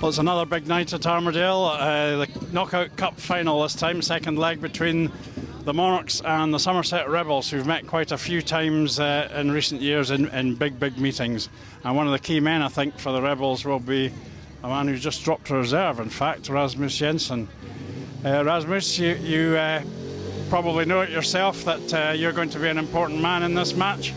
Well, it's another big night at Armadale. The Knockout Cup final this time, second leg between the Monarchs and the Somerset Rebels, who've met quite a few times in recent years in big meetings. And one of the key men, I think, for the Rebels will be a man who's just dropped to reserve, in fact, Rasmus Jensen. Rasmus, you probably know it yourself that you're going to be an important man in this match.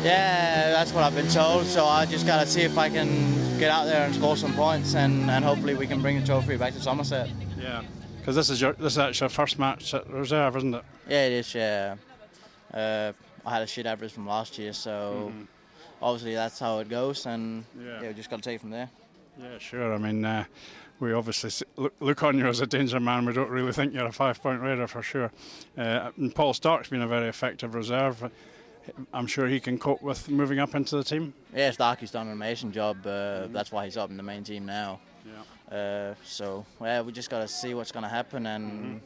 Yeah, that's what I've been told, so I just got to see if I can get out there and score some points, and hopefully we can bring the trophy back to Somerset. Yeah, because this is actually your first match at reserve, isn't it? Yeah, it is, yeah. I had a shit average from last year, so obviously that's how it goes, and we just got to take it from there. Yeah, sure. I mean, we obviously look on you as a danger man. We don't really think you're a 5-point raider for sure. And Paul Stark's been a very effective reserve. I'm sure he can cope with moving up into the team. Yeah, Starkey's done an amazing job. That's why he's up in the main team now. Yeah. So we just got to see what's going to happen, and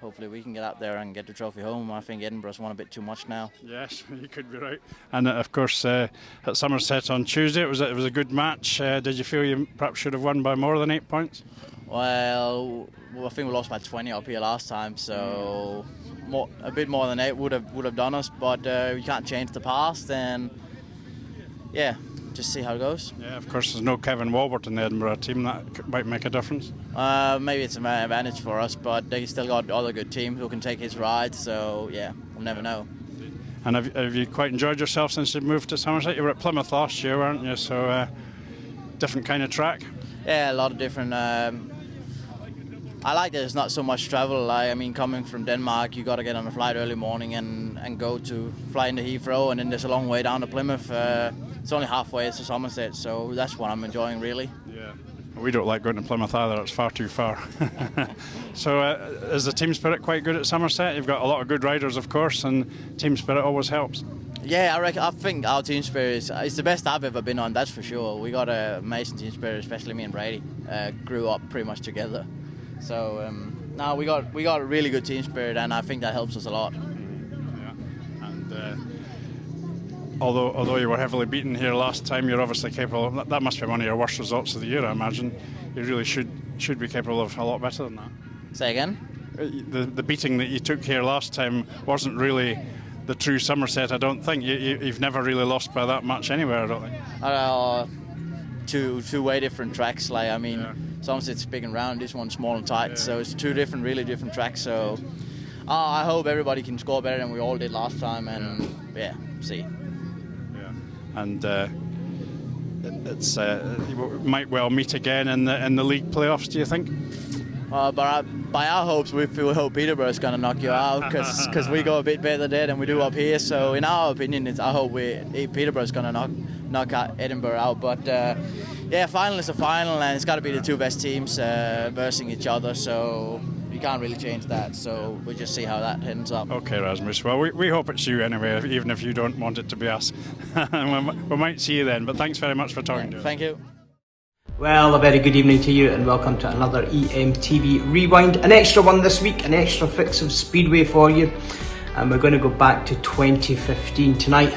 hopefully we can get up there and get the trophy home. I think Edinburgh's won a bit too much now. Yes, you could be right. And of course, at Somerset on Tuesday, it was a good match. Did you feel you perhaps should have won by more than 8 points? Well, I think we lost by 20 up here last time, so a bit more than 8 would have done us. But we can't change the past, and just see how it goes. Yeah, of course, there's no Kevin Wolbert in the Edinburgh team. That might make a difference. Maybe it's an advantage for us, but they still got other good teams who can take his ride. So we'll never know. And have you quite enjoyed yourself since you moved to Somerset? You were at Plymouth last year, weren't you? So different kind of track. Yeah, a lot of different. I like that there's not so much travel. I mean, coming from Denmark, you got to get on a flight early morning and go to fly into Heathrow, and then there's a long way down to Plymouth. It's only halfway to Somerset, so that's what I'm enjoying, really. Yeah, we don't like going to Plymouth either. It's far too far. So is the team spirit quite good at Somerset? You've got a lot of good riders, of course, and team spirit always helps. Yeah, I think our team spirit is the best I've ever been on, that's for sure. We got an amazing team spirit, especially me and Brady. Grew up pretty much together. So we got a really good team spirit, and I think that helps us a lot. Yeah, and although you were heavily beaten here last time, you're obviously capable. That must be one of your worst results of the year, I imagine. You really should be capable of a lot better than that. Say again? The beating that you took here last time wasn't really the true Somerset, I don't think. You've never really lost by that much anywhere, I don't think. Two way different tracks. Somerset's big and round, this one's small and tight, so it's two really different tracks. So I hope everybody can score better than we all did last time, and see. Yeah, and it's you might well meet again in the league playoffs. Do you think? But by our hopes, we hope Peterborough's going to knock you out, because we go a bit better there than we do up here. So in our opinion, I hope Peterborough's going to knock out Edinburgh out. But final is a final, and it's got to be the two best teams versing each other. So you can't really change that. So we'll just see how that ends up. Okay, Rasmus. Well, we hope it's you anyway, even if you don't want it to be us. We might see you then. But thanks very much for talking to us. Thank you. Well, a very good evening to you, and welcome to another EMTV Rewind. An extra one this week, an extra fix of Speedway for you. And we're going to go back to 2015 tonight.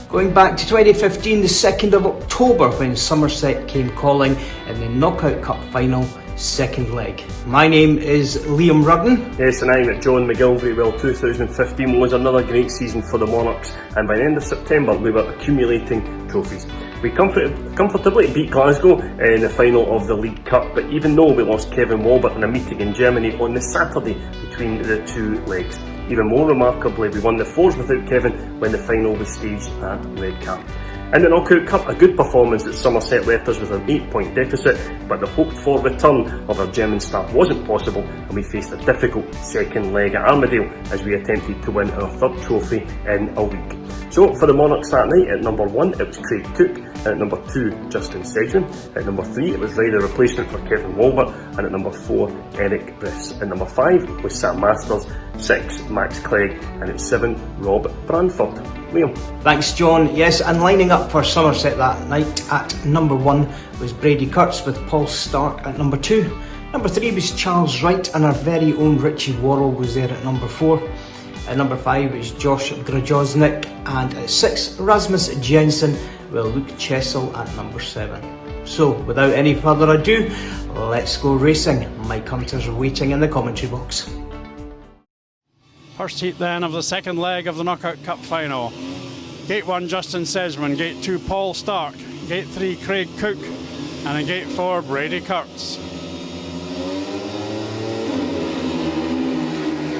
Going back to 2015, the 2nd of October, when Somerset came calling in the Knockout Cup final, second leg. My name is Liam Rudden. Yes, and I'm John McGilvery. Well, 2015 was another great season for the Monarchs, and by the end of September we were accumulating trophies. We comfortably beat Glasgow in the final of the League Cup, but even though we lost Kevin Wolbert in a meeting in Germany on the Saturday between the two legs. Even more remarkably, we won the fours without Kevin when the final was staged at Redcar. In the Knockout Cup, a good performance at Somerset left us with an 8-point deficit, but the hoped-for return of our German star wasn't possible, and we faced a difficult second leg at Armadale as we attempted to win our third trophy in a week. So for the Monarchs that night, at number 1 it was Craig Cook, at number 2 Justin Sedgman, at number 3 it was rider replacement for Kevin Wolbert, and at number 4 Eric Briss. At number 5 was Sam Masters, 6 Max Clegg, and at 7 Rob Branford. Liam. Thanks, John. Yes, and lining up for Somerset that night at number 1 was Brady Kurtz, with Paul Stark at number 2. Number 3 was Charles Wright, and our very own Richie Worrell was there at number 4. At number 5 was Josh Grajosnik, and at 6 Rasmus Jensen, with Luke Chessel at number 7. So without any further ado, let's go racing. Mike Hunters are waiting in the commentary box. First heat then of the second leg of the Knockout Cup final. Gate 1 Justin Sedgman, Gate 2 Paul Stark, Gate 3 Craig Cook, and in Gate 4 Brady Kurtz.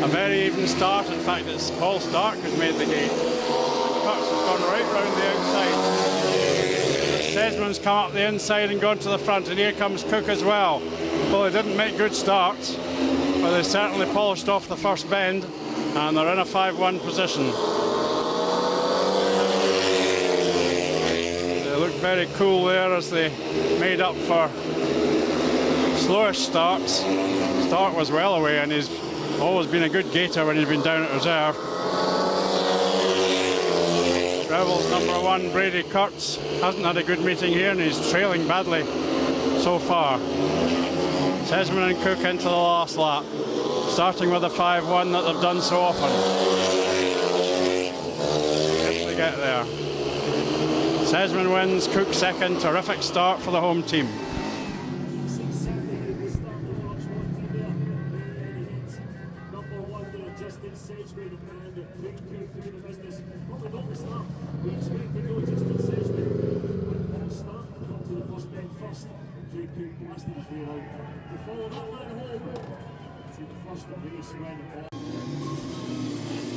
A very even start. In fact, it's Paul Stark who's made the gate. Kurtz has gone right round the outside. Sedgman's come up the inside and gone to the front, and here comes Cook as well. Well, they didn't make good starts, but they certainly polished off the first bend, and they're in a 5-1 position. They look very cool there as they made up for slowish starts. Stark was well away, and he's always been a good gaiter when he's been down at reserve. Rebels number 1, Brady Kurtz, hasn't had a good meeting here, and he's trailing badly so far. Sedgman and Cook into the last lap, starting with a 5-1 that they've done so often. If they get there. Sedgman wins, Cook second. Terrific start for the home team.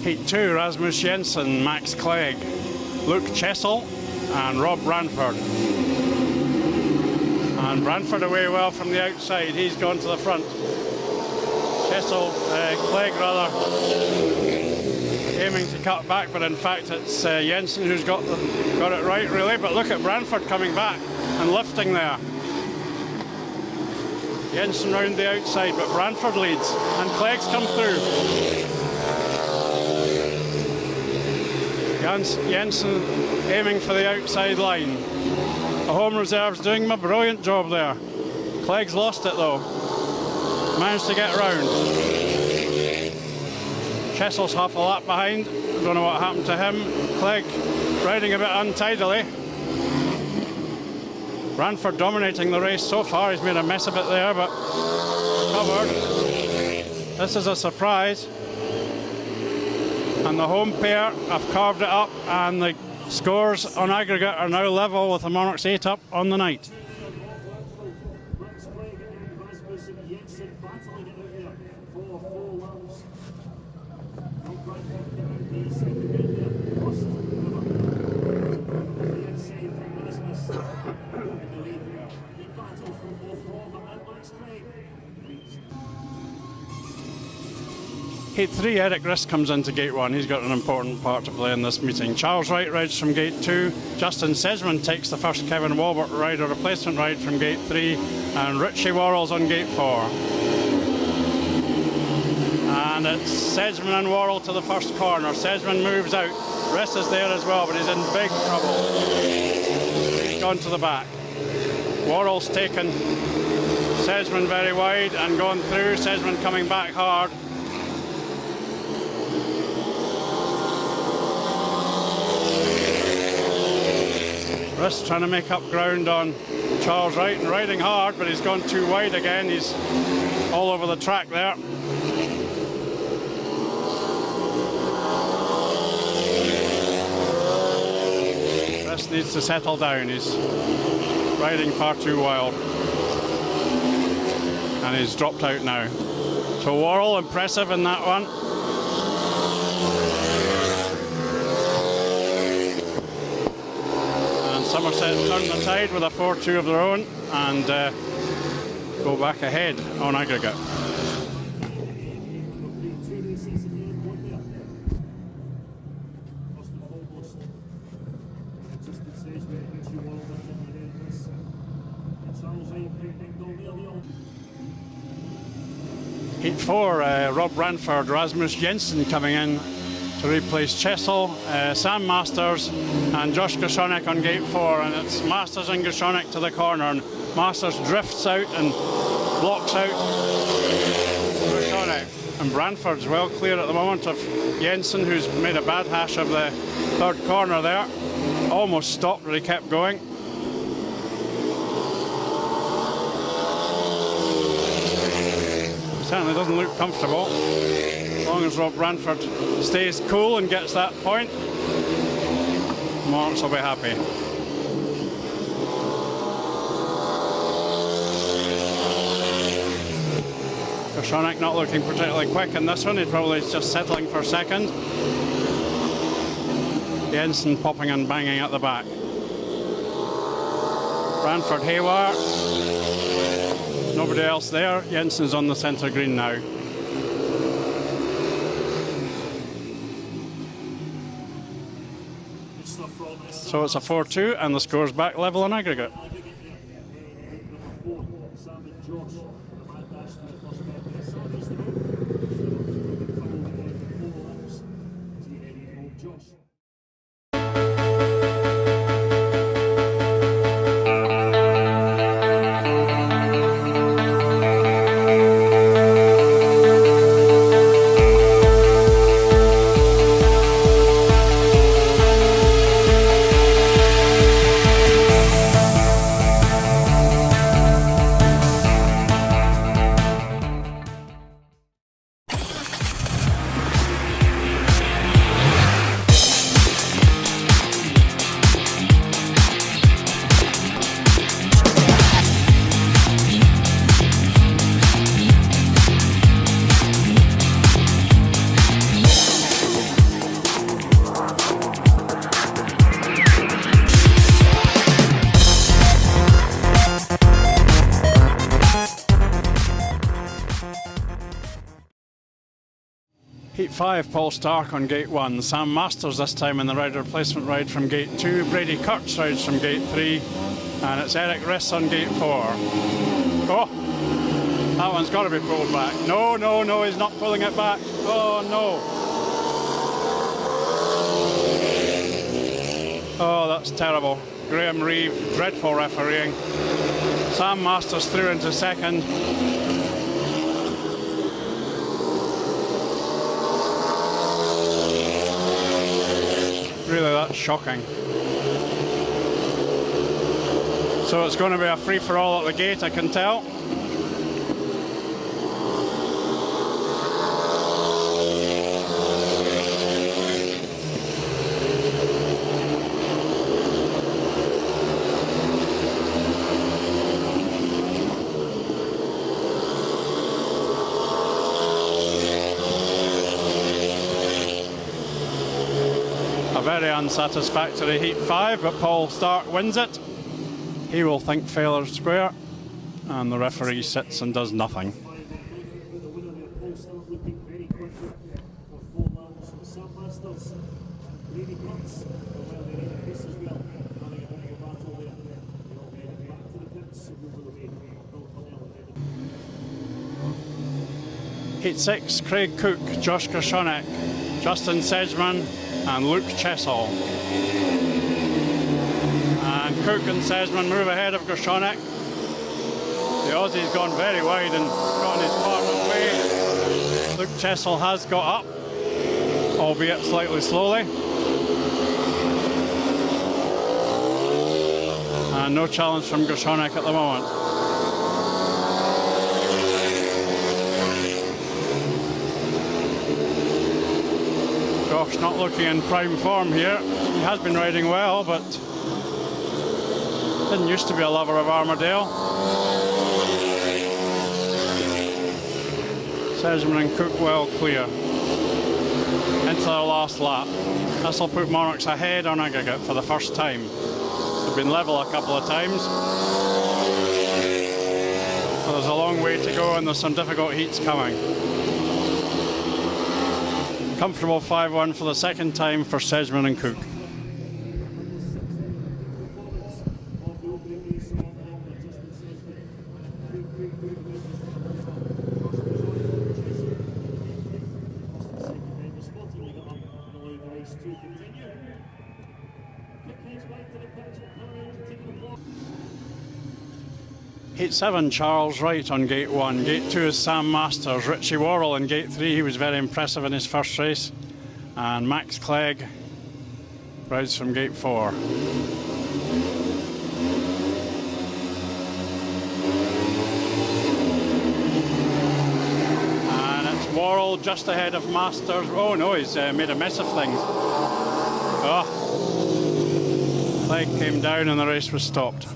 Heat 2, Rasmus Jensen, Max Clegg, Luke Chessel and Rob Branford. And Branford away well from the outside, he's gone to the front. Clegg rather, aiming to cut back, but in fact it's Jensen who's got it right really. But look at Branford coming back and lifting there. Jensen round the outside, but Branford leads, and Clegg's come through. Jensen aiming for the outside line. The home reserve's doing a brilliant job there. Clegg's lost it though. Managed to get round. Chessel's half a lap behind. Don't know what happened to him. Clegg riding a bit untidily. Branford dominating the race so far. He's made a mess of it there, but covered. This is a surprise. And the home pair have carved it up, and the scores on aggregate are now level with the Monarchs 8 up on the night. Gate 3, Eric Riss comes into Gate 1. He's got an important part to play in this meeting. Charles Wright rides from Gate 2. Justin Sedgman takes the first Kevin Wolbert ride, a replacement ride from Gate 3. And Richie Worrell's on Gate 4. And it's Sedgman and Worrell to the first corner. Sedgman moves out. Riss is there as well, but he's in big trouble. He's gone to the back. Worrell's taken Sedgman very wide and gone through. Sedgman coming back hard. Riss trying to make up ground on Charles Wright and riding hard, but he's gone too wide again. He's all over the track there. Riss needs to settle down. He's riding far too wild. And he's dropped out now. So Worrell impressive in that one. Somerset turn the tide with a 4-2 of their own and go back ahead on aggregate. Heat 4, Rob Branford, Rasmus Jensen coming in to replace Chessel, Sam Masters and Josh Grshonek on Gate 4, and it's Masters and Grshonek to the corner, and Masters drifts out and blocks out Grshonek, and Branford's well clear at the moment of Jensen, who's made a bad hash of the third corner there. Almost stopped, but he kept going. Certainly doesn't look comfortable. As long as Rob Ranford stays cool and gets that point, Monarchs will be happy. Goshonek not looking particularly quick in this one. He probably is just settling for second. Jensen popping and banging at the back. Ranford haywire. Nobody else there. Jensen's on the centre green now. So it's a 4-2 and the score's back level on aggregate. Heat 5, Paul Stark on gate 1. Sam Masters this time in the rider replacement ride from gate 2. Brady Kurtz rides from gate 3. And it's Eric Riss on gate 4. Oh, that one's got to be pulled back. No, no, no, he's not pulling it back. Oh, no. Oh, that's terrible. Graham Reeve, dreadful refereeing. Sam Masters through into second. Really, that's shocking. So it's going to be a free-for-all at the gate, I can tell. A very unsatisfactory Heat 5, but Paul Stark wins it. He will think failure square, and the referee sits and does nothing. Heat 6, Craig Cook, Josh Goshonek, Justin Sedgman and Luke Chessel. And Cook and Sedgman move ahead of Goshonek. The Aussie's gone very wide and gone his part of the way. Luke Chessel has got up, albeit slightly slowly. And no challenge from Goshonek at the moment. Josh not looking in prime form here. He has been riding well, but didn't used to be a lover of Armadale. Sedgman and Cook well clear into their last lap. This will put Monarchs ahead on aggregate for the first time. They've been level a couple of times. So there's a long way to go and there's some difficult heats coming. Comfortable 5-1 for the second time for Sedgman and Cook. Heat 7, Charles Wright on gate 1. Gate 2 is Sam Masters. Richie Worrell in gate 3. He was very impressive in his first race. And Max Clegg rides from gate 4. Worrell just ahead of Masters. Oh no, he's made a mess of things. Oh, leg came down and the race was stopped.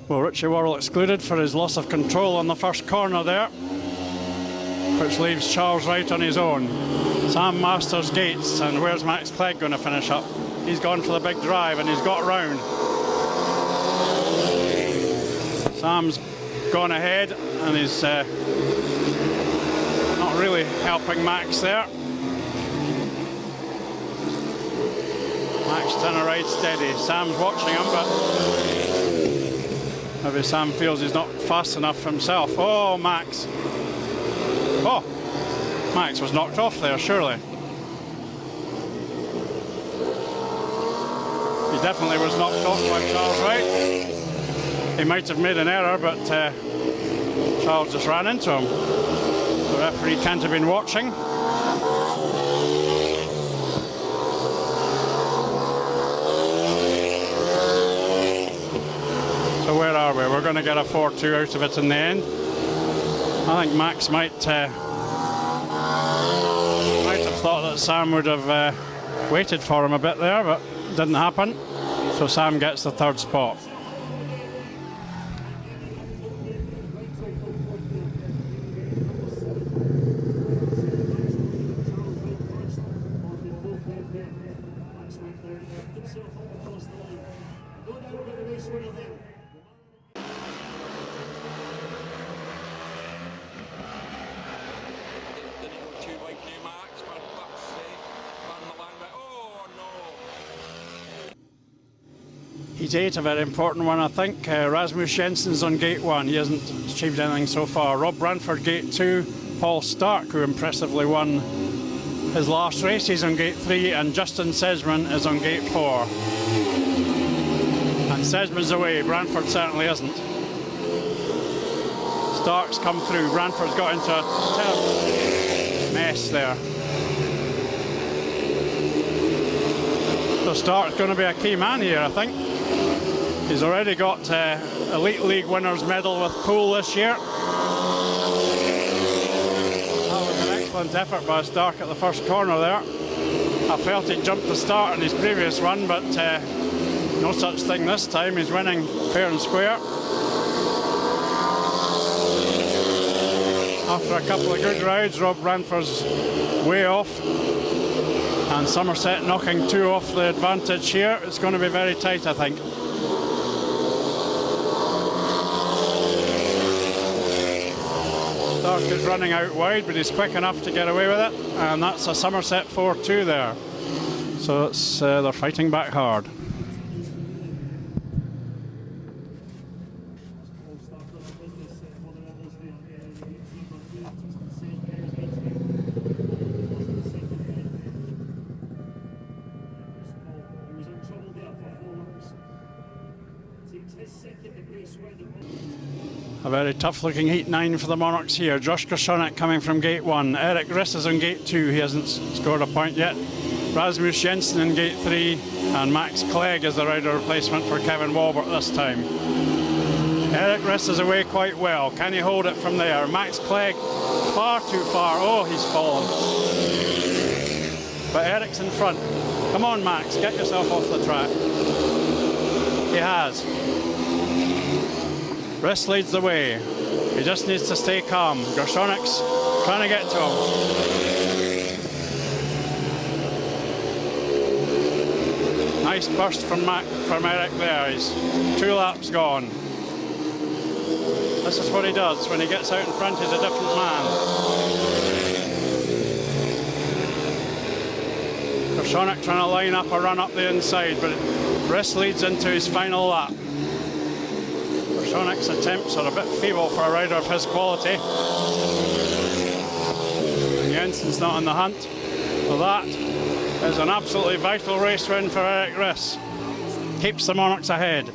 Well, Richie Worrell excluded for his loss of control on the first corner there, which leaves Charles Wright on his own. Sam Masters gates, and where's Max Clegg going to finish up? He's gone for the big drive and he's got round. Sam's gone ahead and he's not really helping Max there. Max trying to ride steady. Sam's watching him, but maybe Sam feels he's not fast enough himself. Oh, Max. Oh, Max was knocked off there, surely. He definitely was knocked off by Charles Wright. He might have made an error, but Charles just ran into him. The referee can't have been watching. So where are we? We're going to get a 4-2 out of it in the end. I think Max might have thought that Sam would have waited for him a bit there, but it didn't happen. So Sam gets the third spot. He's 8, a very important one, I think. Rasmus Jensen's on gate 1. He hasn't achieved anything so far. Rob Branford, gate 2. Paul Stark, who impressively won his last race, he's on gate 3. And Justin Sesman is on gate 4. And Sesman's away. Branford certainly isn't. Stark's come through. Branford's got into a terrible mess there. So Stark's going to be a key man here, I think. He's already got Elite League winners medal with Poole this year. That was an excellent effort by Stark at the first corner there. I felt he jumped the start in his previous run, but no such thing this time. He's winning fair and square. After a couple of good rides, Rob Branford's way off. And Somerset knocking 2 off the advantage here. It's going to be very tight, I think. Stark is running out wide, but he's quick enough to get away with it. And that's a Somerset 4-2 there. So it's, they're fighting back hard. A very tough-looking heat 9 for the Monarchs here. Josh Groshonek coming from gate 1. Eric Riss is on gate 2. He hasn't scored a point yet. Rasmus Jensen in gate 3. And Max Clegg is the rider replacement for Kevin Wolbert this time. Eric Riss is away quite well. Can he hold it from there? Max Clegg far too far. Oh, he's fallen. But Eric's in front. Come on, Max, get yourself off the track. He has. Riss leads the way. He just needs to stay calm. Grosshonek's trying to get to him. Nice burst from Eric there. He's 2 laps gone. This is what he does. When he gets out in front, he's a different man. Groshonek trying to line up a run up the inside, but Riss leads into his final lap. Grosshonek's attempts are a bit feeble for a rider of his quality. And Jensen's not on the hunt for that. It's an absolutely vital race win for Eric Riss. Keeps the Monarchs ahead.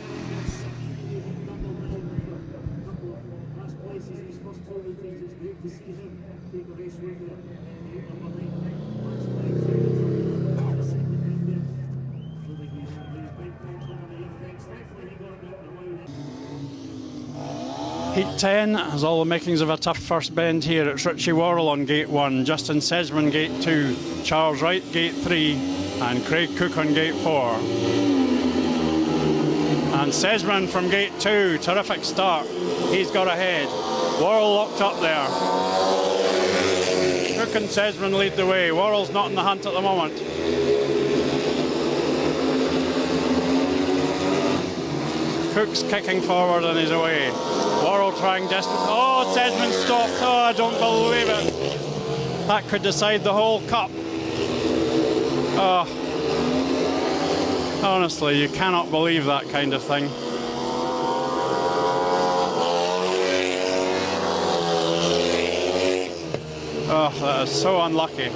Heat 10 has all the makings of a tough first bend here. It's Richie Worrell on gate 1, Justin Sedgman gate 2, Charles Wright gate 3 and Craig Cook on gate 4. And Sedgman from gate 2, terrific start. He's got ahead. Worrell locked up there. Cook and Sedgman lead the way. Worrell's not in the hunt at the moment. Cook's kicking forward and he's away. Worrell trying desperately. Oh, Sedgman stopped. Oh, I don't believe it. That could decide the whole cup. Oh. Honestly, you cannot believe that kind of thing. Oh, that is so unlucky.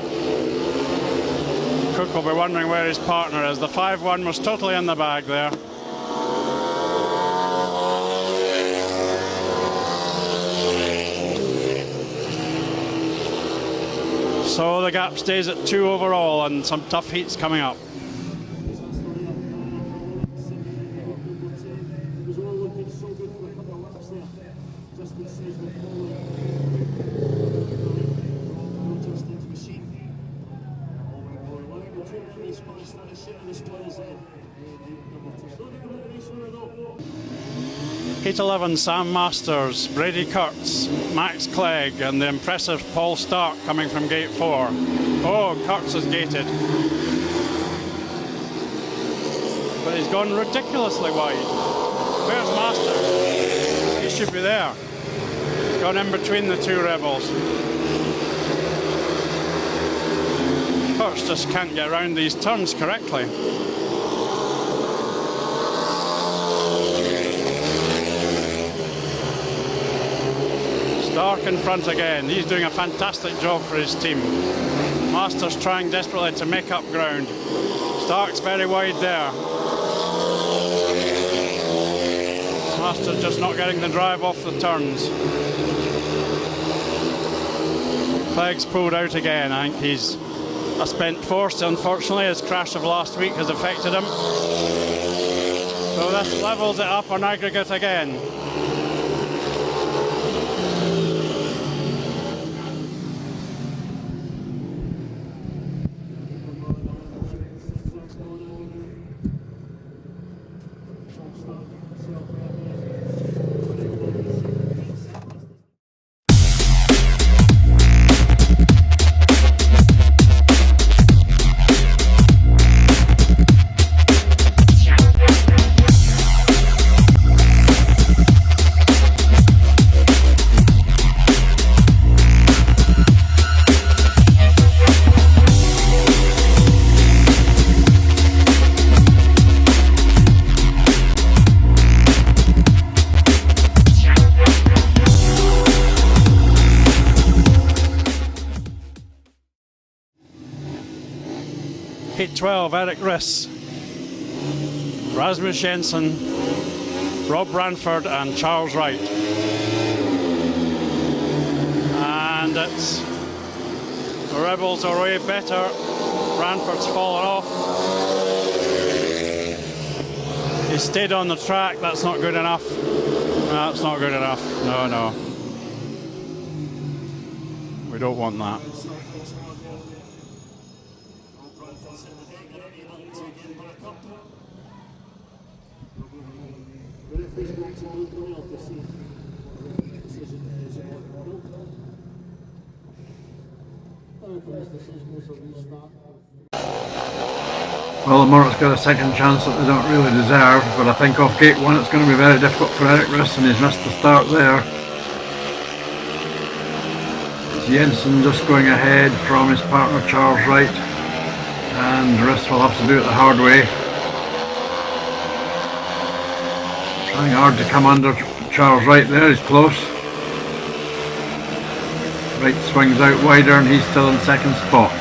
Cook will be wondering where his partner is. The 5-1 was totally in the bag there. So the gap stays at 2 overall and some tough heats coming up. Heat 11, Sam Masters, Brady Kurtz, Max Clegg and the impressive Paul Stark coming from gate 4. Oh, Kurtz is gated. But he's gone ridiculously wide. Where's Masters? He should be there. He's gone in between the 2 rebels. Kurtz just can't get around these turns correctly. Stark in front again. He's doing a fantastic job for his team. Masters trying desperately to make up ground. Stark's very wide there. Masters just not getting the drive off the turns. Clegg's pulled out again. I think he's a spent force, unfortunately. His crash of last week has affected him. So this levels it up on aggregate again. Heat 12, Eric Riss, Rasmus Jensen, Rob Ranford and Charles Wright. And it's the rebels are way better. Ranford's fallen off. He stayed on the track. That's not good enough. No, that's not good enough. No, no. We don't want that. Well, the Monarchs got a second chance that they don't really deserve, but I think off gate 1 it's going to be very difficult for Eric Riss, and he's missed the start there. It's Jensen just going ahead from his partner Charles Wright, and Riss will have to do it the hard way. Trying hard to come under Charles Wright there, he's close. Wright swings out wider and he's still in second spot.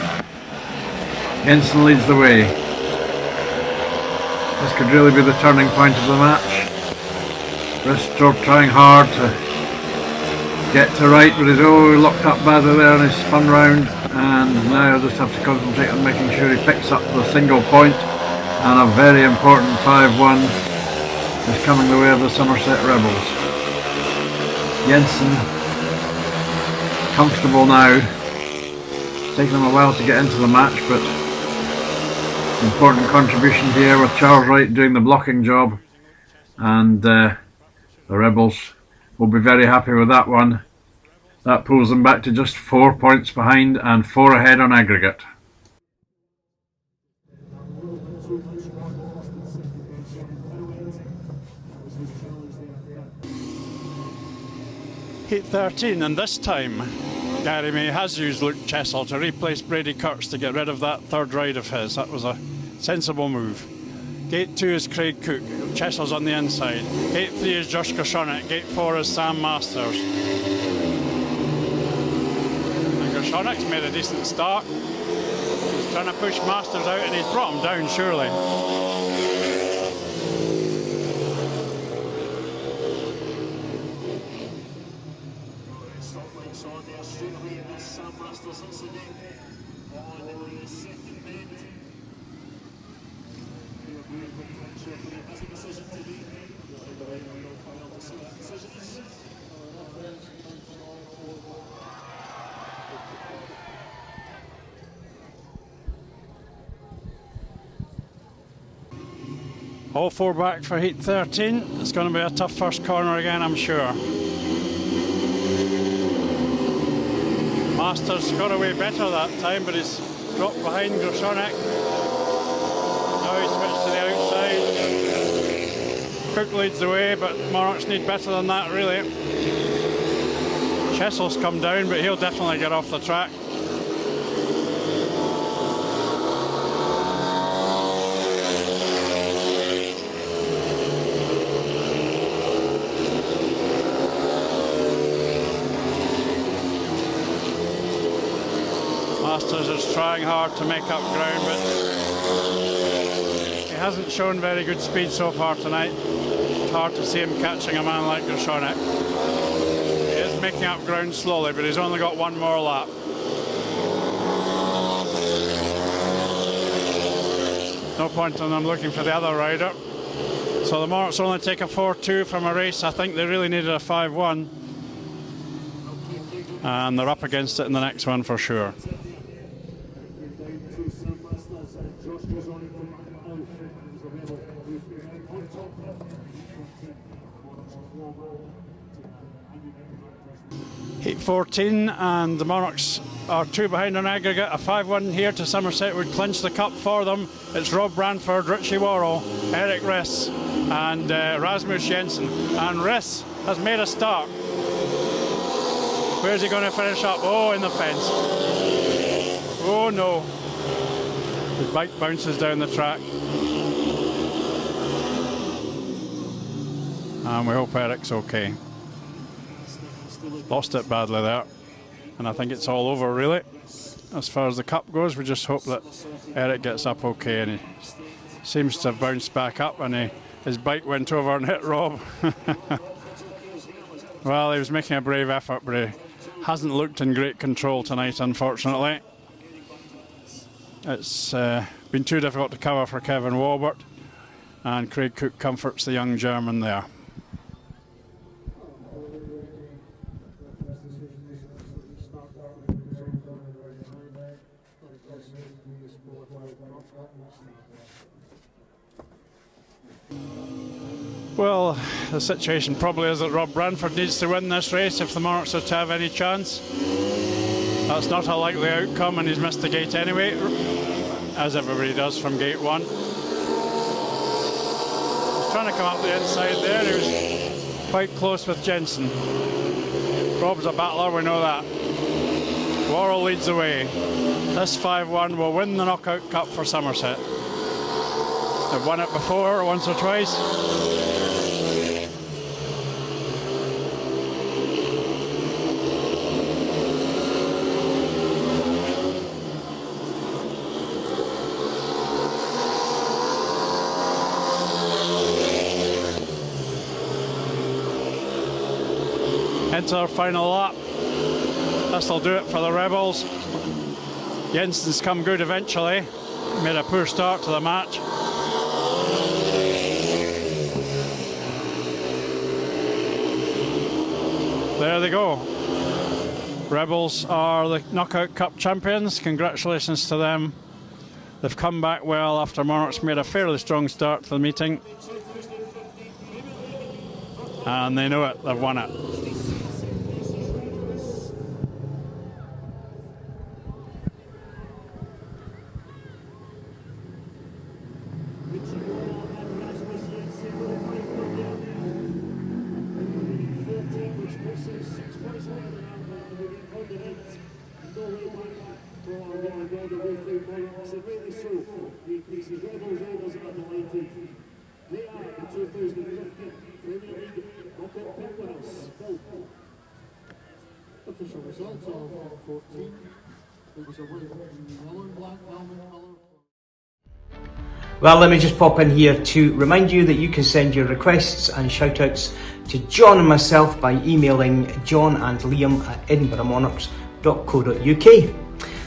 Jensen leads the way. This could really be the turning point of the match. Bristol trying hard to get to right, but he's locked up badly there and he's spun round, and now I just have to concentrate on making sure he picks up the single point, and a very important 5-1 is coming the way of the Somerset Rebels. Jensen comfortable now. It's taken him a while to get into the match, but important contribution here with Charles Wright doing the blocking job, and the Rebels will be very happy with that one. That pulls them back to just 4 points behind and 4 ahead on aggregate. Heat 13, and this time Gary May has used Luke Chessel to replace Brady Kurtz to get rid of that third ride of his. That was a sensible move. Gate 2 is Craig Cook, Chessel's on the inside. Gate 3 is Josh Gershonick, Gate 4 is Sam Masters. And Gershonick's made a decent start. He's trying to push Masters out and he's brought him down, surely. All 4 back for Heat 13. It's going to be a tough first corner again, I'm sure. Masters got away better that time, but he's dropped behind Gershonick. Now he's switched to the outside. Cook leads the way, but Monarchs need better than that, really. Chessel's come down, but he'll definitely get off the track. Masters is trying hard to make up ground, but he hasn't shown very good speed so far tonight. It's hard to see him catching a man like Gershonick. He is making up ground slowly, but he's only got 1 more lap. No point in them looking for the other rider. So the Monarchs only take a 4-2 from a race. I think they really needed a 5-1. And they're up against it in the next one for sure. Heat 14, and the Monarchs are 2 behind on aggregate. A 5-1 here to Somerset would clinch the cup for them. It's Rob Branford, Richie Worrell, Eric Riss and Rasmus Jensen. And Riss has made a start. Where's he going to finish up? Oh, in the fence. Oh no. His bike bounces down the track. And we hope Eric's okay. Lost it badly there. And I think it's all over, really. As far as the cup goes, we just hope that Eric gets up okay, and he seems to have bounced back up, and his bike went over and hit Rob. Well, he was making a brave effort, but he hasn't looked in great control tonight, unfortunately. It's been too difficult to cover for Kevin Wolbert, and Craig Cook comforts the young German there. Well, the situation probably is that Rob Branford needs to win this race if the Monarchs are to have any chance. That's not a likely outcome, and he's missed the gate anyway, as everybody does from gate 1. He's trying to come up the inside there. He was quite close with Jensen. Rob's a battler, we know that. Worrell leads the way. This 5-1 will win the Knockout Cup for Somerset. They've won it before, once or twice. into their final lap. This'll do it for the Rebels. Jensen's come good eventually. Made a poor start to the match. There they go. Rebels are the Knockout Cup champions. Congratulations to them. They've come back well after Monarchs made a fairly strong start to the meeting. And they know it, they've won it. Official results of 14. It was a win in yellow and black helmet colour. Well, let me just pop in here to remind you that you can send your requests and shout-outs to John and myself by emailing John and Liam at edinburghmonarchs.co.uk.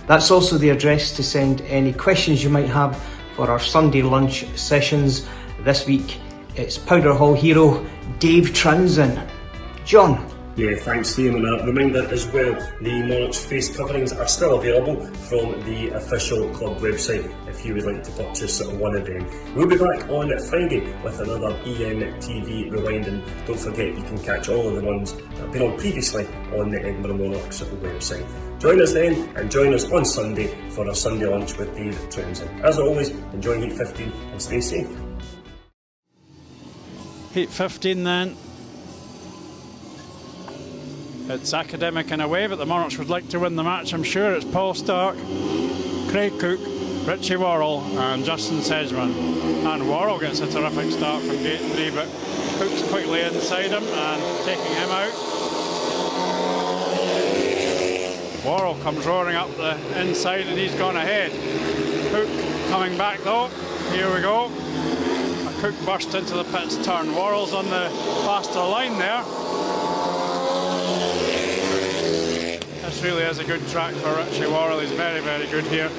That's also the address to send any questions you might have for our Sunday lunch sessions. This week it's Powder Hall hero Dave Trounsden. John. Yeah, thanks Liam, and a reminder as well, the Monarchs face coverings are still available from the official club website if you would like to purchase one of them. We'll be back on Friday with another EMTV Rewind, and don't forget you can catch all of the ones that have been on previously on the Edinburgh Monarchs website. Join us then, and join us on Sunday for our Sunday lunch with Dave Trounsden. As always, enjoy Heat 15 and stay safe. Heat 15 then. It's academic in a way, but the Monarchs would like to win the match, I'm sure. It's Paul Stark, Craig Cook, Richie Worrell and Justin Sedgman. And Worrell gets a terrific start from gate 3, but Cook's quickly inside him and taking him out. Worrell comes roaring up the inside and he's gone ahead. Cook coming back though. Here we go. Cook burst into the pits turn. Worrell's on the faster line there. This really is a good track for Richie Worrell. He's very, very good here.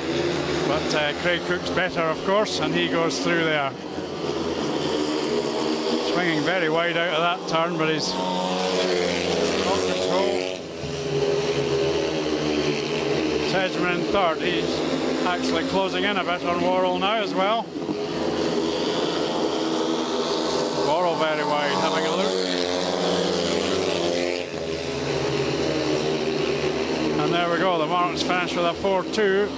But Craig Cook's better, of course, and he goes through there. Swinging very wide out of that turn, but he's got control. Sedgman in third. He's actually closing in a bit on Worrell now as well. Worrell very wide, having a look. And there we go, the Monarchs finished with a 4-2.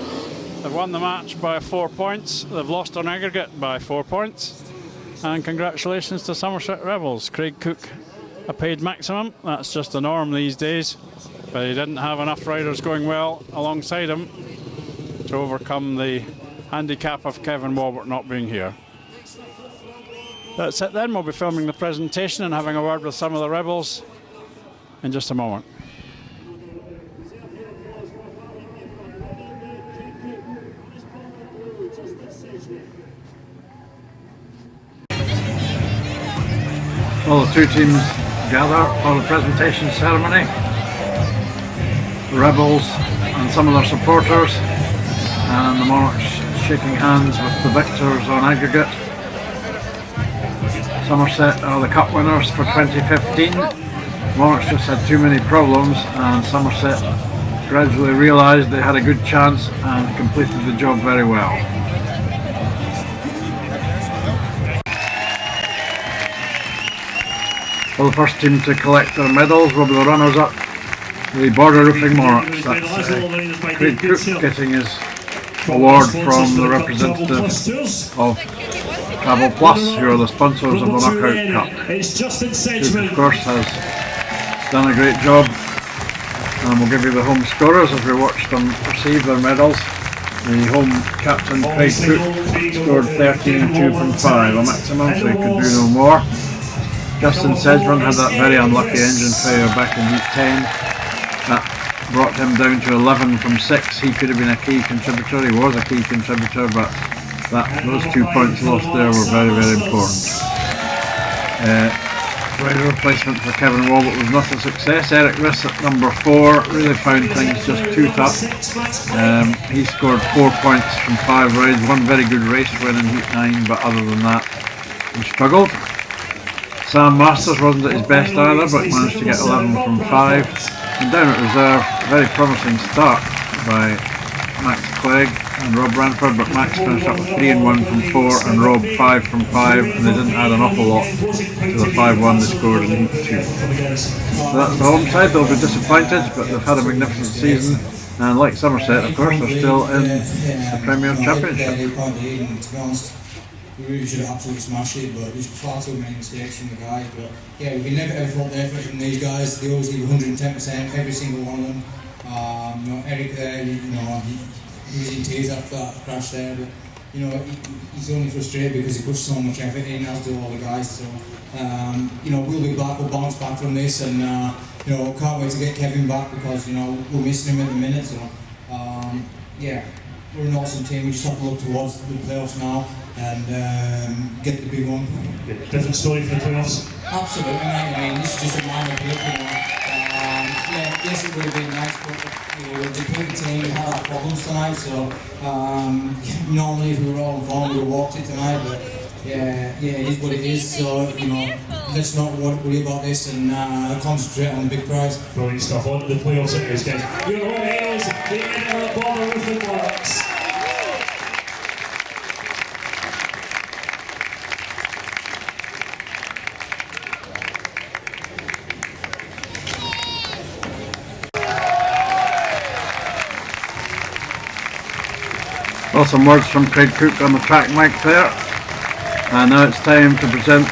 They've won the match by 4 points. They've lost on aggregate by 4 points. And congratulations to Somerset Rebels. Craig Cook, a paid maximum. That's just the norm these days. But he didn't have enough riders going well alongside him to overcome the handicap of Kevin Wolbert not being here. That's it then. We'll be filming the presentation and having a word with some of the Rebels in just a moment. Well, the two teams gather for the presentation ceremony. The Rebels and some of their supporters, and the Monarchs shaking hands with the victors on aggregate. Somerset are the cup winners for 2015. Monarchs just had too many problems, and Somerset gradually realised they had a good chance and completed the job very well. Well, the first team to collect their medals will be the runners-up, the Border Roofing Monarchs. That's Craig Cook getting his award from the representatives of Travel Plus, who are the sponsors of the Knockout Cup. Cook, of course, has done a great job, and we'll give you the home scorers as we watch them receive their medals. The home captain, Craig Cook, scored 13 and 2 from 5, a maximum, so he could do no more. Justin Sedgman had that very unlucky engine failure back in Heat 10. That brought him down to 11 from 6. He could have been a key contributor, he was a key contributor, but those 2 points lost there were very, very important. Rider replacement for Kevin Wolbert was not a success. Eric Riss at number 4 really found things just too tough. He scored 4 points from 5 rides, one very good race win in Heat 9, but other than that he struggled. Sam Masters wasn't at his best either, but managed to get 11 from 5. And down at reserve, a very promising start by Max Clegg and Rob Ranford, but Max finished up with 3 and 1 from 4 and Rob 5 from 5, and they didn't add an awful lot to the 5-1 they scored in Heat 2. So that's the home side. They'll be disappointed, but they've had a magnificent season, and like Somerset, of course, they're still in the Premier Championship. We really should have absolutely smashed it, but there's far too many mistakes from the guys. But yeah, we never ever thought the effort from these guys. They always give 110%, every single one of them. Eric there, he was in tears after that crash there, but he's only frustrated because he pushed so much effort in, as do all the guys. So we'll be back, we'll bounce back from this, and can't wait to get Kevin back because we're missing him at the minute. So yeah, we're an awesome team. We just have to look towards the playoffs now and get the big one. Different story for the playoffs. Absolutely, mate. I mean, this is just a minor blip, yes, it would have been nice, but we're a depleted team. We had our problems tonight, so normally if we were all in form, we would have walked it tonight. But yeah, it is what it is. So let's not worry about this and concentrate on the big prize. Brilliant stuff. On to the playoffs, it is, guys. Your home heroes, the Armadale with the Monarchs. Well, some words from Craig Cook on the track mic there. And now it's time to present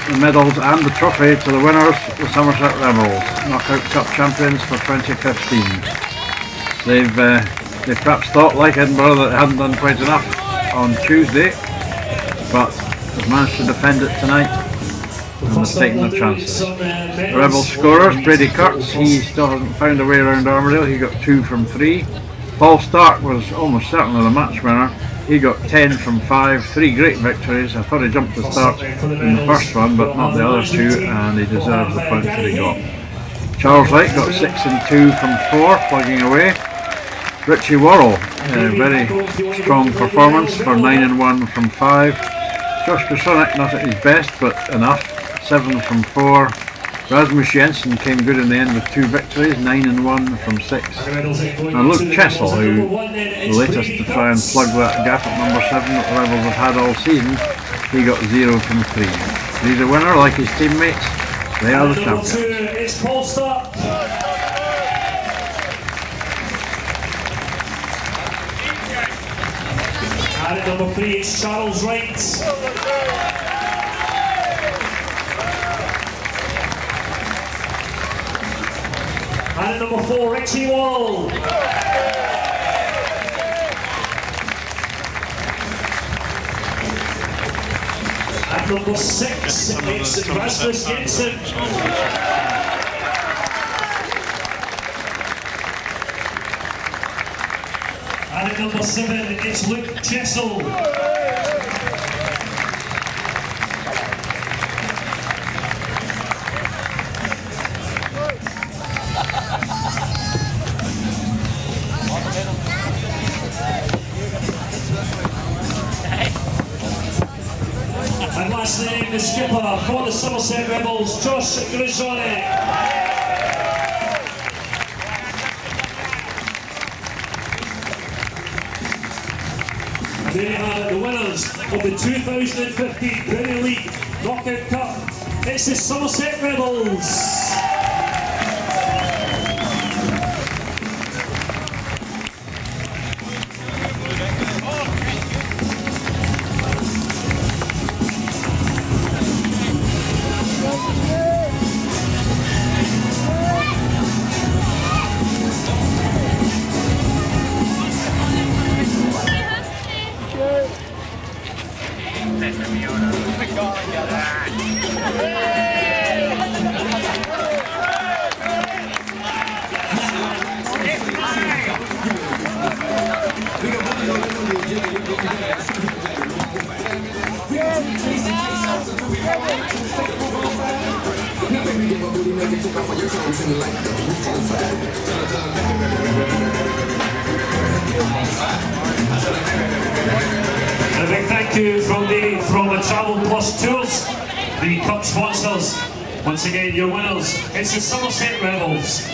the medals and the trophy to the winners, the Somerset Rebels, Knockout Cup champions for 2015. They've perhaps thought, like Edinburgh, that they hadn't done quite enough on Tuesday, but they've managed to defend it tonight and they've taken their chances. The Rebels scorers, Brady Kurtz, he still hasn't found a way around Armadale. He got 2 from 3. Paul Stark was almost certainly the match winner. He got 10 from 5, 3 great victories. I thought he jumped the start in the first one, but not the other 2, and he deserves the points that he got. Charles Light got 6 and 2 from 4, plugging away. Richie Worrell, a very strong performance for 9 and 1 from 5. Josh Krasonic, not at his best, but enough, 7 from 4. Rasmus Jensen came good in the end with 2 victories, 9 and 1 from 6. And Luke Chessel, who the latest to try and plug that gap at number 7 that the Rebels have had all season, he got 0 from 3. He's a winner, like his teammates. They are the champions. It's Paul Stark. And at number 3, it's Charles Wright. And at number 4, Richie Wall. At number 6, it's Rasmus Jensen. And at number 7, it's Luke Chessel. And lastly, the skipper for the Somerset Rebels, Josh Grisoni. There you have it, the winners of the 2015 Premier League Knockout Cup. It's the Somerset Rebels. Yeah. And a big thank you from the Travel Plus Tours, the cup sponsors. Once again, your winners, it's the Somerset Rebels.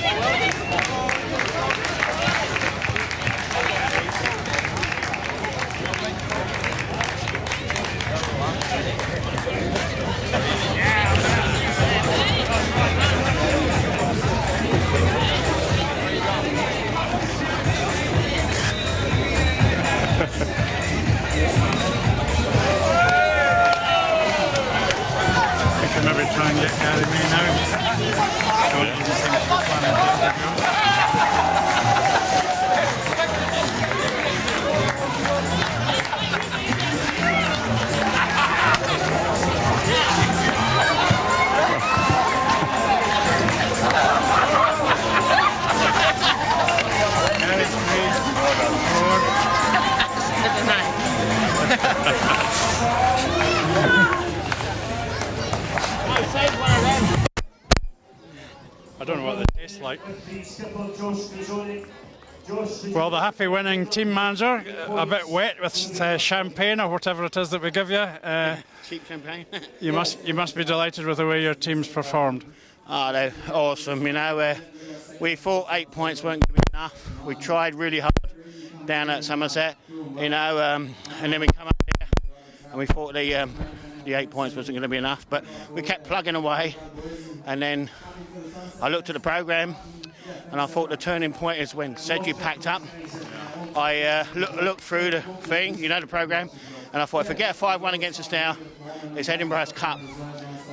Maybe try and get Gary May now. Don't even think we're planning to go. Gary's May. I don't know what they taste like. Well, the happy winning team manager, a bit wet with champagne or whatever it is that we give you. Cheap champagne. You must be delighted with the way your team's performed. Oh, they're awesome. You know, we thought 8 points weren't going to be enough. We tried really hard down at Somerset, you know, and then we come up here and we thought the 8 points wasn't going to be enough, but we kept plugging away. And then I looked at the programme and I thought the turning point is when Sedgy packed up. I looked through the thing, you know, the programme, and I thought if I get a 5-1 against us now, it's Edinburgh's Cup.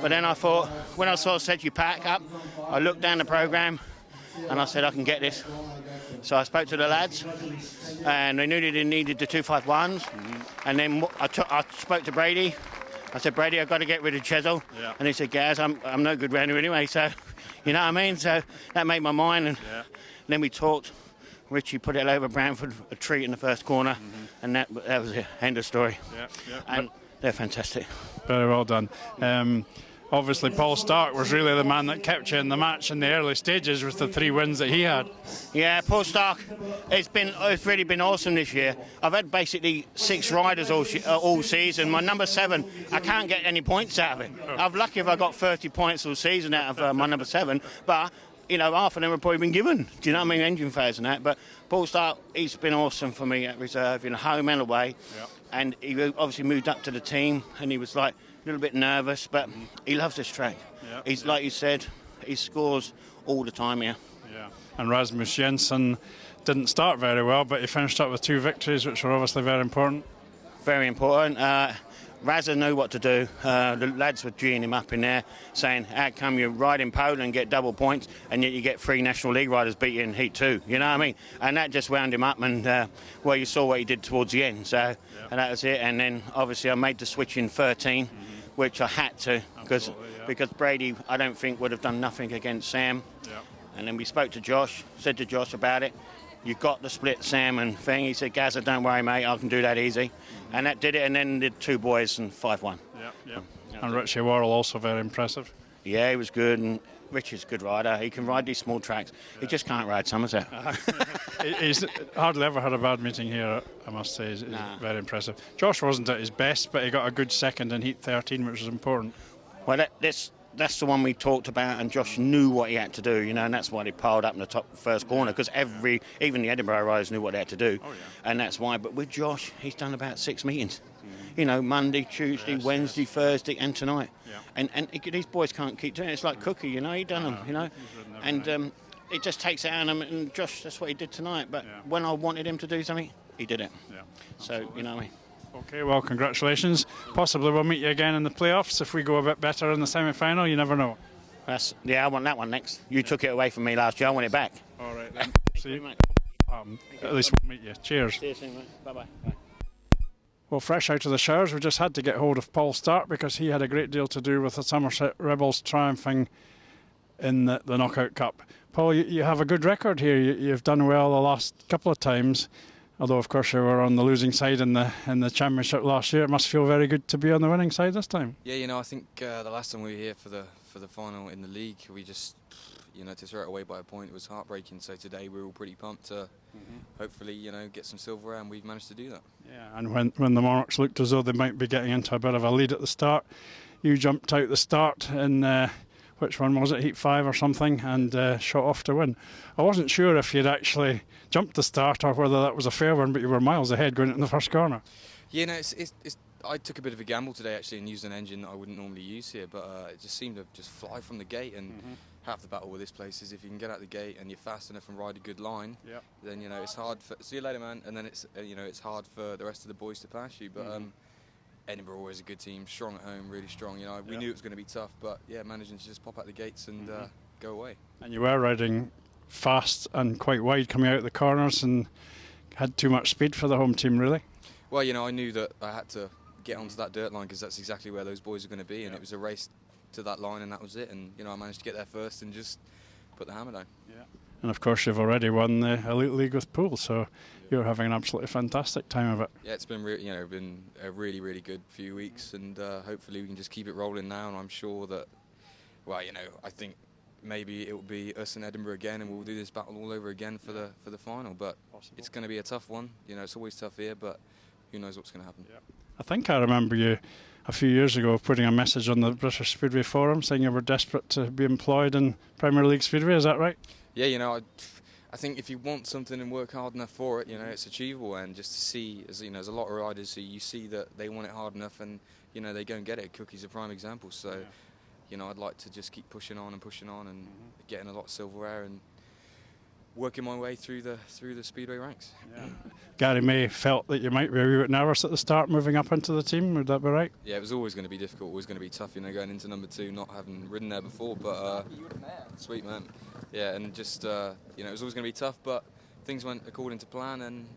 But then I thought, when I saw Sedgy pack up, I looked down the programme and I said, I can get this. So I spoke to the lads and they knew they needed the 2-5-1s. And then I spoke to Brady. I said, Brady, I've got to get rid of Chesil. Yeah. And he said, Gaz, I'm no good round here anyway. So, you know what I mean? So that made my mind. And then we talked. Richie put it over Brantford, a treat in the first corner. And that was the end of the story. And they're fantastic. Very well done. Obviously, Paul Stark was really the man that kept you in the match in the early stages with the 3 wins that he had. Yeah, Paul Stark, it's really been awesome this year. I've had basically 6 riders all season. My number 7, I can't get any points out of it. I'm lucky if I got 30 points all season out of my number 7, but you know, half of them have probably been given. Do you know what I mean? Engine fares and that. But Paul Stark, he's been awesome for me at reserve, you know, home and away. And he obviously moved up to the team, and he was like a little bit nervous, but he loves this track. He's like you said, he scores all the time here. And Rasmus Jensen didn't start very well, but he finished up with 2 victories, which were obviously very important. Very important. Razza knew what to do. The lads were geeing him up in there, saying, how come you ride in Poland and get double points, and yet you get 3 National League riders beat you in Heat 2, you know what I mean? And that just wound him up, and well, you saw what he did towards the end, so, and that was it. And then, obviously, I made the switch in 13, which I had to, because Brady, I don't think, would have done nothing against Sam. And then we spoke to Josh, said to Josh about it. You've got the split Sam and thing. He said, Gazza, don't worry, mate, I can do that easy. And that did it, and then did 2 boys and 5-1. And Richie Worrell also very impressive. Yeah, he was good, and Richie's a good rider. He can ride these small tracks. He just can't ride Somerset. He's hardly ever had a bad meeting here, I must say. He's very impressive. Josh wasn't at his best, but he got a good second in Heat 13, which was important. Well, that's the one we talked about, and Josh knew what he had to do, you know, and that's why he piled up in the top first corner, because even the Edinburgh riders knew what they had to do, and that's why. But with Josh, he's done about 6 meetings, you know, Monday, Tuesday, Wednesday, Thursday, and tonight, and these boys can't keep doing it. It's like Cookie, you know, he done them, you know, and it just takes it out of him. And Josh, that's what he did tonight. But when I wanted him to do something, he did it. So you know what I mean. Okay, well, congratulations. Possibly we'll meet you again in the playoffs if we go a bit better in the semi-final. You never know. I want that one next. You took it away from me last year. I want it back. All right, then. See you. At least we'll meet you. Cheers. See you soon, mate. Bye-bye. Bye. Well, fresh out of the showers, we just had to get hold of Paul Stark because he had a great deal to do with the Somerset Rebels triumphing in the Knockout Cup. Paul, you have a good record here. You've done well the last couple of times. Although, of course, you were on the losing side in the championship last year. It must feel very good to be on the winning side this time. Yeah, you know, I think the last time we were here for the for the final in the league. We just, to throw it away by a point, it was heartbreaking. So today we were all pretty pumped to hopefully, get some silverware, and we've managed to do that. Yeah, and when the Monarchs looked as though they might be getting into a bit of a lead at the start, you jumped out the start in which one was it, Heat 5 or something, and shot off to win. I wasn't sure if you'd actually jumped the start or whether that was a fair one, but you were miles ahead going into the first corner. Yeah, no, I took a bit of a gamble today actually and used an engine that I wouldn't normally use here, but it just seemed to just fly from the gate. And half the battle with this place is if you can get out the gate and you're fast enough and ride a good line, then it's hard for, see you later man, and then it's hard for the rest of the boys to pass you. But Edinburgh are always a good team, strong at home, really strong. We knew it was going to be tough, but yeah, managing to just pop out the gates and go away. And you were riding fast and quite wide coming out the corners and had too much speed for the home team, really. Well, I knew that I had to get onto that dirt line because that's exactly where those boys are going to be, and it was a race to that line, and that was it. And I managed to get there first and just put the hammer down. Yeah. And of course, you've already won the Elite League with Poole, so you're having an absolutely fantastic time of it. Yeah, it's been been a really, really good few weeks, and hopefully we can just keep it rolling now. And I'm sure that, I think maybe it will be us in Edinburgh again, and we'll do this battle all over again for the final. But it's going to be a tough one. It's always tough here, but who knows what's going to happen. Yeah. I think I remember you a few years ago putting a message on the British Speedway Forum saying you were desperate to be employed in Premier League Speedway. Is that right? Yeah, I think if you want something and work hard enough for it, it's achievable. And just to see, there's a lot of riders who you see that they want it hard enough and, they go and get it. Cookie's a prime example. So, I'd like to just keep pushing on and getting a lot of silverware and working my way through the Speedway ranks. Yeah. Gary May felt that you might be a wee bit nervous at the start moving up into the team, would that be right? Yeah, it was always going to be difficult, always going to be tough, going into number 2, not having ridden there before, but sweet man. Yeah, and just, it was always going to be tough, but things went according to plan, and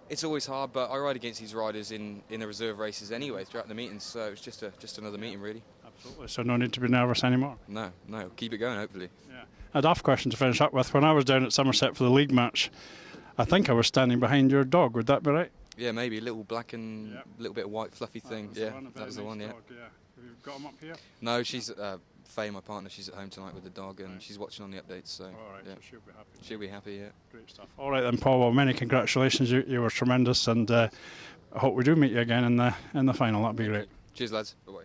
it's always hard, but I ride against these riders in the reserve races anyway throughout the meetings, so it's just another meeting really. Absolutely, so no need to be nervous anymore? No, keep it going hopefully. Yeah. A daft question to finish up with. When I was down at Somerset for the league match, I think I was standing behind your dog, would that be right? Yeah, maybe a little black and little bit of white fluffy thing. Yeah, that was the one, yeah. Have you got him up here? No, she's Faye, my partner, she's at home tonight with the dog and she's watching on the updates, so so she'll be happy. She'll be happy, yeah. Great stuff. All right then, Paul, well, many congratulations, you were tremendous, and I hope we do meet you again in the final. That'd be great. Cheers lads, bye-bye.